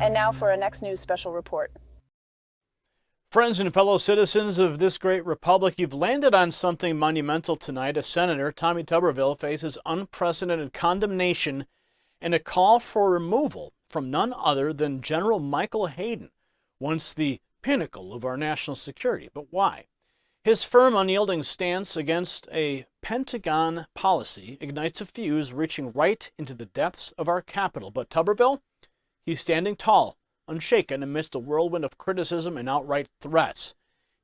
And now for our next news special report. Friends and fellow citizens of this great republic, you've landed on something monumental tonight. As Senator Tommy Tuberville faces unprecedented condemnation and a call for removal from none other than General Michael Hayden, once the pinnacle of our national security. But why? His firm, unyielding stance against a Pentagon policy ignites a fuse reaching right into the depths of our capital. But Tuberville, he's standing tall, unshaken amidst a whirlwind of criticism and outright threats.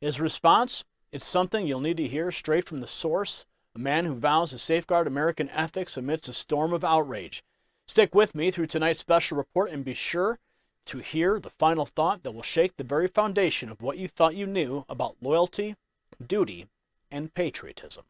His response? It's something you'll need to hear straight from the source, a man who vows to safeguard American ethics amidst a storm of outrage. Stick with me through tonight's special report and be sure to hear the final thought that will shake the very foundation of what you thought you knew about loyalty, duty, and patriotism.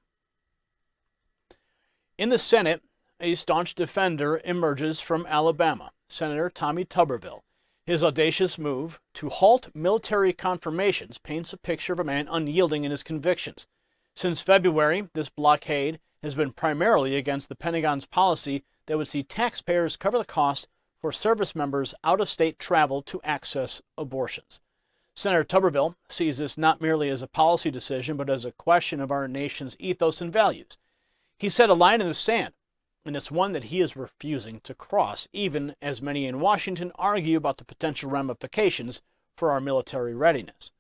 In the Senate, a staunch defender emerges from Alabama, Senator Tommy Tuberville. His audacious move to halt military confirmations paints a picture of a man unyielding in his convictions. Since February, this blockade has been primarily against the Pentagon's policy that would see taxpayers cover the cost for service members' out-of-state travel to access abortions. Senator Tuberville sees this not merely as a policy decision, but as a question of our nation's ethos and values. He set a line in the sand, and it's one that he is refusing to cross, even as many in Washington argue about the potential ramifications for our military readiness.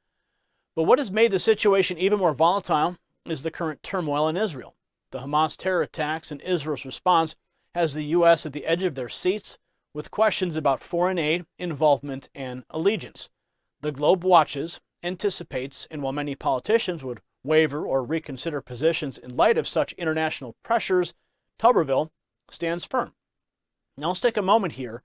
But what has made the situation even more volatile is the current turmoil in Israel. The Hamas terror attacks and Israel's response has the U.S. at the edge of their seats with questions about foreign aid, involvement, and allegiance. The globe watches, anticipates, and while many politicians would waver or reconsider positions in light of such international pressures, Tuberville stands firm. Now let's take a moment here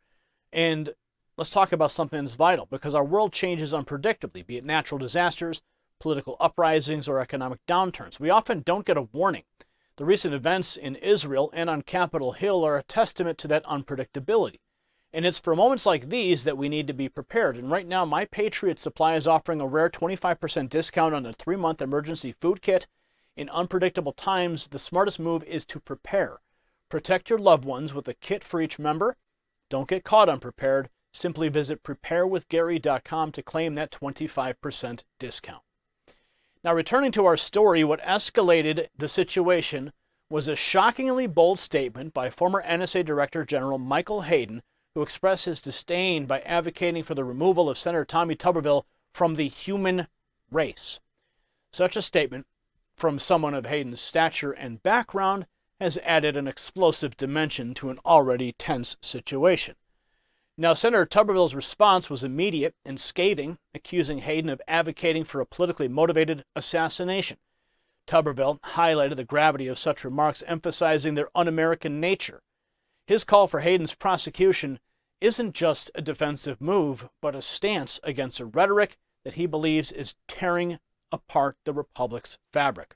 and let's talk about something that's vital, because our world changes unpredictably, be it natural disasters, political uprisings, or economic downturns. We often don't get a warning. The recent events in Israel and on Capitol Hill are a testament to that unpredictability. And it's for moments like these that we need to be prepared. And right now, My Patriot Supply is offering a rare 25% discount on a 3-month emergency food kit. In unpredictable times, the smartest move is to prepare. Protect your loved ones with a kit for each member. Don't get caught unprepared. Simply visit preparewithgary.com to claim that 25% discount. Now, returning to our story, what escalated the situation was a shockingly bold statement by former NSA Director General Michael Hayden, who expressed his disdain by advocating for the removal of Senator Tommy Tuberville from the human race. Such a statement from someone of Hayden's stature and background has added an explosive dimension to an already tense situation. Now, Senator Tuberville's response was immediate and scathing, accusing Hayden of advocating for a politically motivated assassination. Tuberville highlighted the gravity of such remarks, emphasizing their un-American nature. His call for Hayden's prosecution isn't just a defensive move, but a stance against a rhetoric that he believes is tearing apart the republic's fabric.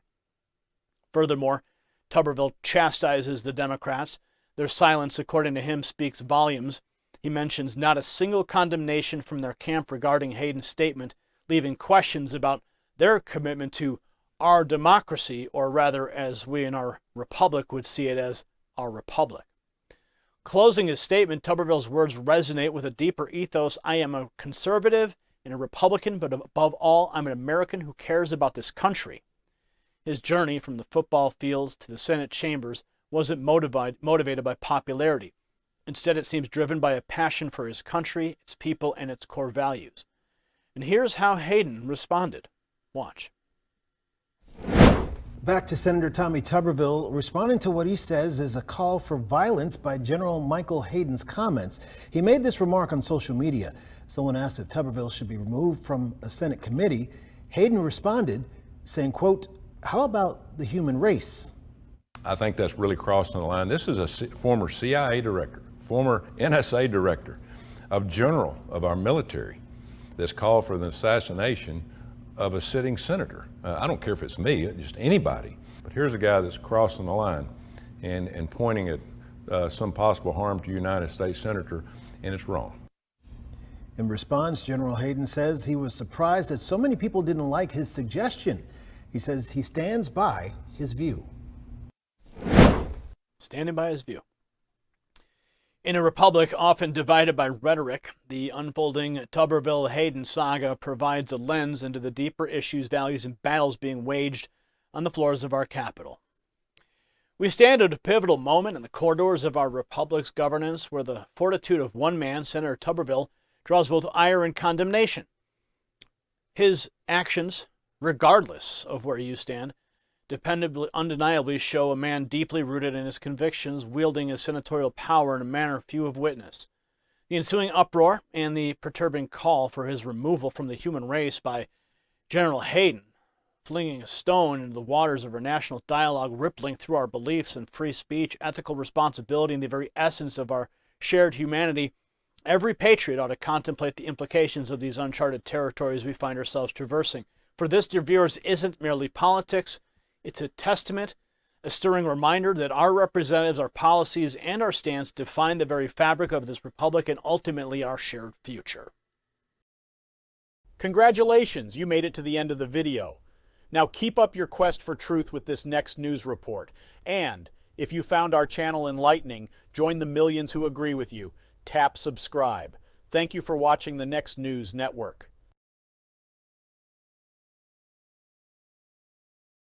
Furthermore, Tuberville chastises the Democrats. Their silence, according to him, speaks volumes. He mentions not a single condemnation from their camp regarding Hayden's statement, leaving questions about their commitment to our democracy, or rather, as we in our republic would see it, as our republic. Closing his statement, Tuberville's words resonate with a deeper ethos. I am a conservative and a Republican, but above all, I'm an American who cares about this country. His journey from the football fields to the Senate chambers wasn't motivated by popularity. Instead, it seems driven by a passion for his country, its people, and its core values. And here's how Hayden responded. Watch. Back to Senator Tommy Tuberville, responding to what he says is a call for violence by General Michael Hayden's comments. He made this remark on social media. Someone asked if Tuberville should be removed from a Senate committee. Hayden responded, saying, quote, "How about the human race?" I think that's really crossing the line. This is a former CIA director, former NSA director, of general of our military that's called for the assassination of a sitting senator. I don't care if it's me, just anybody. But here's a guy that's crossing the line and pointing at some possible harm to a United States senator, and it's wrong. In response, General Hayden says he was surprised that so many people didn't like his suggestion. He says he stands by his view. standing by his view. In a republic often divided by rhetoric, the unfolding Tuberville-Hayden saga provides a lens into the deeper issues, values, and battles being waged on the floors of our capital. We stand at a pivotal moment in the corridors of our republic's governance where the fortitude of one man, Senator Tuberville, draws both ire and condemnation. His actions, regardless of where you stand, undeniably show a man deeply rooted in his convictions, wielding his senatorial power in a manner few have witnessed. The ensuing uproar and the perturbing call for his removal from the human race by General Hayden, flinging a stone into the waters of our national dialogue, rippling through our beliefs in free speech, ethical responsibility, and the very essence of our shared humanity. Every patriot ought to contemplate the implications of these uncharted territories we find ourselves traversing. For this, dear viewers, isn't merely politics. It's a testament, a stirring reminder that our representatives, our policies, and our stance define the very fabric of this republic and ultimately our shared future. Congratulations, you made it to the end of the video. Now keep up your quest for truth with this next news report. And if you found our channel enlightening, join the millions who agree with you. Tap subscribe. Thank you for watching the Next News Network.